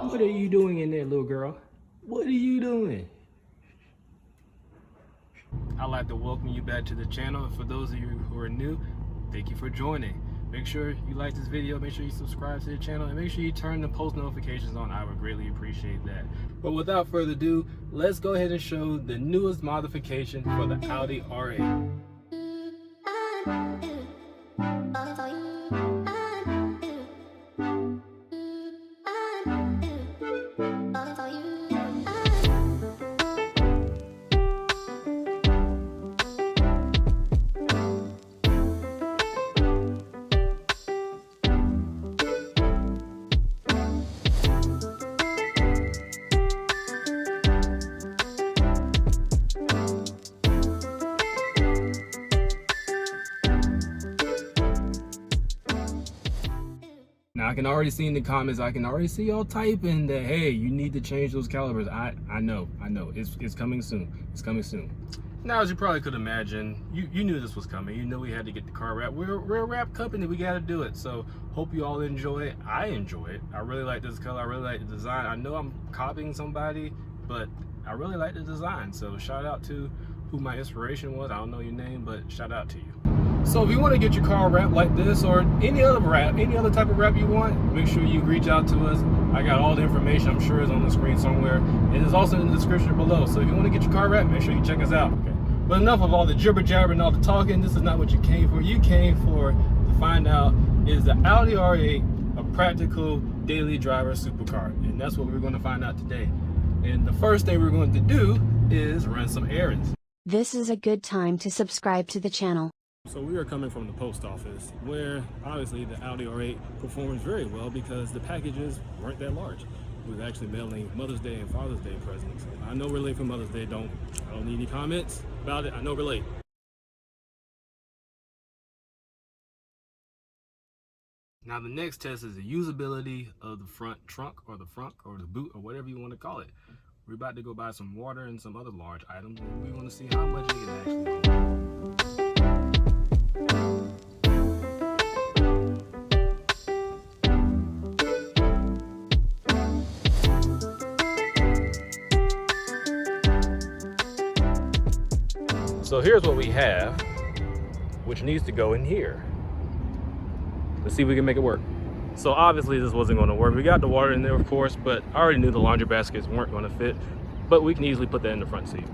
What are you doing in there, little girl? What are you doing? I'd like to welcome you back to the channel. And for those of you who are new, thank you for joining. Make sure you like this video, make sure you subscribe to the channel, and make sure you turn the post notifications on. I would greatly appreciate that. But without further ado, let's go ahead and show the newest modification for the Audi R8. Now I can already see in the comments, I can already see y'all typing that, hey, you need to change those calipers. I know, it's coming soon. It's coming soon. Now, as you probably could imagine, you knew this was coming. You knew we had to get the car wrapped. We're a wrap company, we gotta do it. So hope you all enjoy it. I enjoy it. I really like this color, I really like the design. I know I'm copying somebody, but I really like the design. So shout out to who my inspiration was. I don't know your name, but shout out to you. So if you want to get your car wrapped like this or any other wrap, any other type of wrap you want, make sure you reach out to us. I got all the information, I'm sure, is on the screen somewhere. It is also in the description below. So if you want to get your car wrapped, make sure you check us out. Okay. But enough of all the jibber jabber and all the talking. This is not what you came for. You came for to find out, is the Audi R8 a practical daily driver supercar? And that's what we're going to find out today. And the first thing we're going to do is run some errands. This is a good time to subscribe to the channel. So we are coming from the post office, where obviously the Audi R8 performs very well because the packages weren't that large. We were actually mailing Mother's Day and Father's Day presents. I know we're late for Mother's Day. I don't need any comments about it. I know we're late. Now the next test is the usability of the front trunk or the boot or whatever you want to call it. We're about to go buy some water and some other large items, and we want to see how much it can actually do. So here's what we have, which needs to go in here. Let's see if we can make it work. So obviously this wasn't going to work. We got the water in there, of course, but I already knew the laundry baskets weren't going to fit, but we can easily put that in the front seat.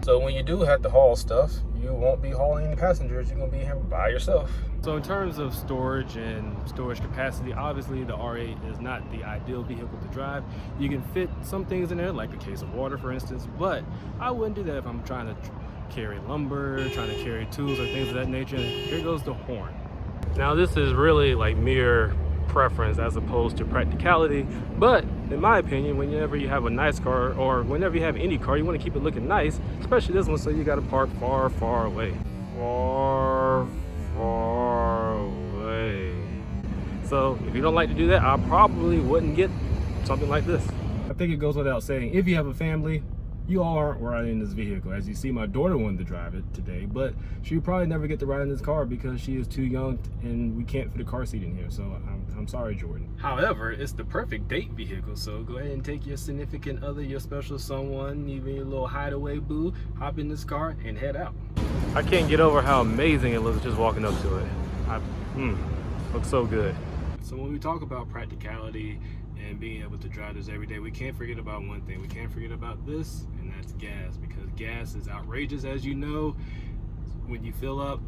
So when you do have to haul stuff, you won't be hauling any passengers. You're going to be here by yourself. So in terms of storage and storage capacity, obviously the R8 is not the ideal vehicle to drive. You can fit some things in there, like a case of water, for instance, but I wouldn't do that if I'm trying to carry lumber, trying to carry tools or things of that nature. Here goes the horn. Now this is really like mere preference as opposed to practicality, but in my opinion, whenever you have a nice car or whenever you have any car, you want to keep it looking nice, especially this one, so you got to park far away. Far away. So if you don't like to do that, I probably wouldn't get something like this. I think it goes without saying, if you have a family, you all aren't riding in this vehicle. As you see, my daughter wanted to drive it today, but she'll probably never get to ride in this car because she is too young and we can't fit a car seat in here. So I'm sorry, Jordan. However, it's the perfect date vehicle. So go ahead and take your significant other, your special someone, even your little hideaway boo, hop in this car and head out. I can't get over how amazing it looks just walking up to it. Looks so good. So when we talk about practicality and being able to drive this every day, we can't forget about one thing. We can't forget about this, and that's gas, because gas is outrageous, as you know. When you fill up,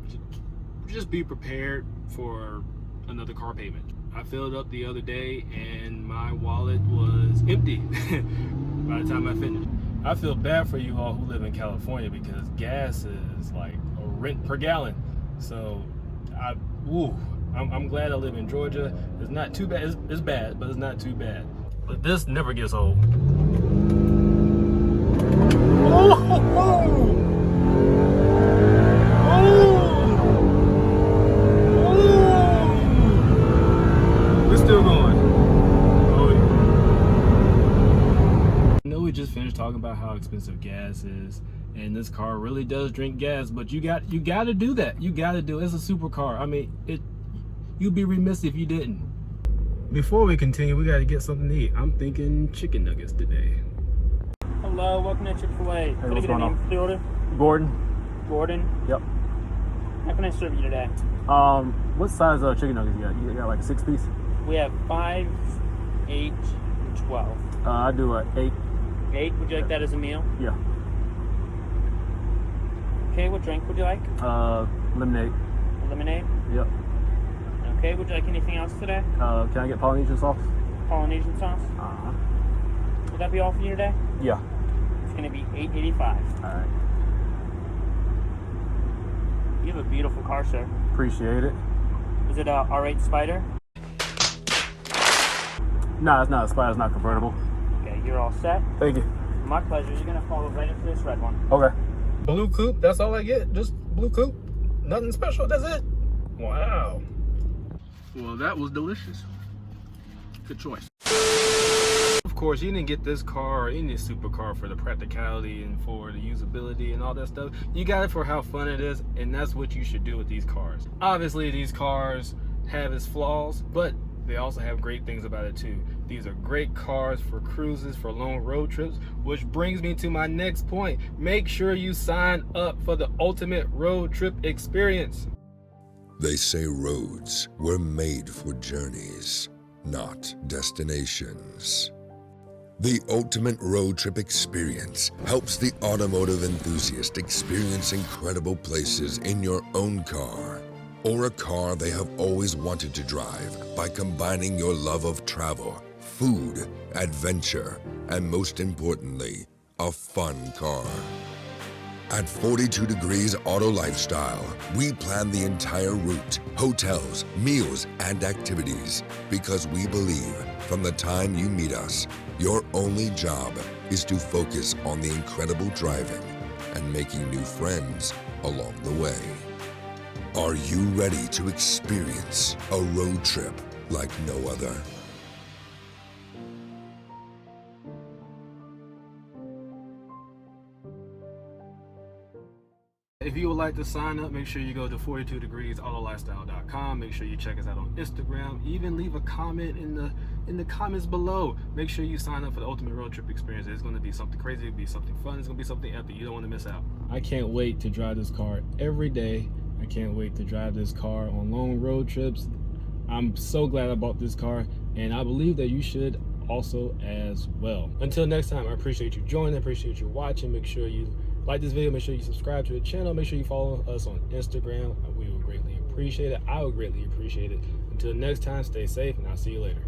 just be prepared for another car payment. I filled up the other day and my wallet was empty by the time I finished. I feel bad for you all who live in California because gas is like a rent per gallon. So I'm glad I live in Georgia. It's not too bad. It's bad, but it's not too bad. But this never gets old. We're still going. I know we just finished talking about how expensive gas is, and this car really does drink gas, but you got to do that. You got to do it. It's a supercar. I mean, you'd be remiss if you didn't. Before we continue, we got to get something to eat. I'm thinking chicken nuggets today. Hello, welcome to Chick-fil-A. Hey, Can I what's get a going name on? for the order? Gordon. Gordon. Yep. How can I serve you today? What size chicken nuggets you got? You got like a 6-piece? We have 5, 8, and 12. I do 8. 8? Would you like that as a meal? Yeah. Okay, what drink would you like? Lemonade. Lemonade? Yep. Okay, would you like anything else today? Can I get Polynesian sauce? Polynesian sauce? Uh-huh. Would that be all for you today? Yeah. It's going to be $8.85. All right. You have a beautiful car, sir. Appreciate it. Is it a R8 Spider? No, it's not a Spider. It's not convertible. Okay, you're all set. Thank you. My pleasure. You're going to follow right into this red one. Okay. Blue coupe. That's all I get. Just blue coupe. Nothing special. That's it. Wow. Well, that was delicious. Good choice. Of course, you didn't get this car or any supercar for the practicality and for the usability and all that stuff. You got it for how fun it is, and that's what you should do with these cars. Obviously, these cars have its flaws, but they also have great things about it too. These are great cars for cruises, for long road trips, which brings me to my next point. Make sure you sign up for the ultimate road trip experience. They say roads were made for journeys, not destinations. The ultimate road trip experience helps the automotive enthusiast experience incredible places in your own car or a car they have always wanted to drive by combining your love of travel, food, adventure, and most importantly, a fun car. At 42 Degrees Auto Lifestyle, we plan the entire route, hotels, meals, and activities because we believe from the time you meet us, your only job is to focus on the incredible driving and making new friends along the way. Are you ready to experience a road trip like no other? If you would like to sign up, make sure you go to 42degreesautolifestyle.com. Make sure you check us out on Instagram. Even leave a comment in the comments below. Make sure you sign up for the ultimate road trip experience. It's going to be something crazy. It'll be something fun. It's going to be something epic. You don't want to miss out. I can't wait to drive this car every day. I can't wait to drive this car on long road trips. I'm so glad I bought this car, and I believe that you should also as well. Until next time, I appreciate you joining. I appreciate you watching. Make sure you like this video, make sure you subscribe to the channel, make sure you follow us on Instagram. We will greatly appreciate it. I would greatly appreciate it. Until next time, stay safe, and I'll see you later.